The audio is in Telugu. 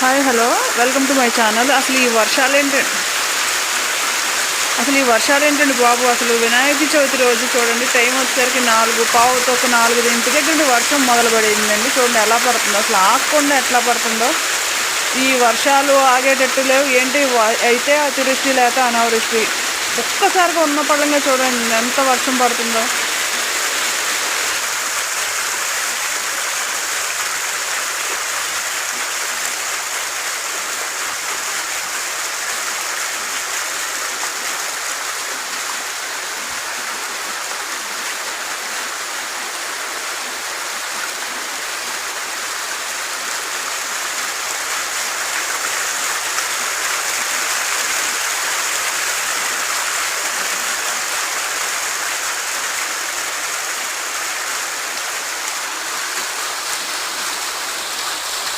Hi hello welcome to my channel. అసలు ఈ వర్షాలు ఏంటండి బాబు. అసలు వినాయక చవితి రోజు చూడండి, టైం వచ్చేసరికి 4:15 ఇంటి దగ్గర నుండి వర్షం మొదలు పడిందండి. చూడండి ఎలా పడుతుందో, అసలు ఆగకుండా ఎట్లా పడుతుందో. ఈ వర్షాలు ఆగేటట్టు లేవు ఏంటి, అయితే అతివృష్టి లేక అనావృష్టి. ఒక్కసారిగా ఉన్న పడంగా చూడండి ఎంత వర్షం పడుతుందో.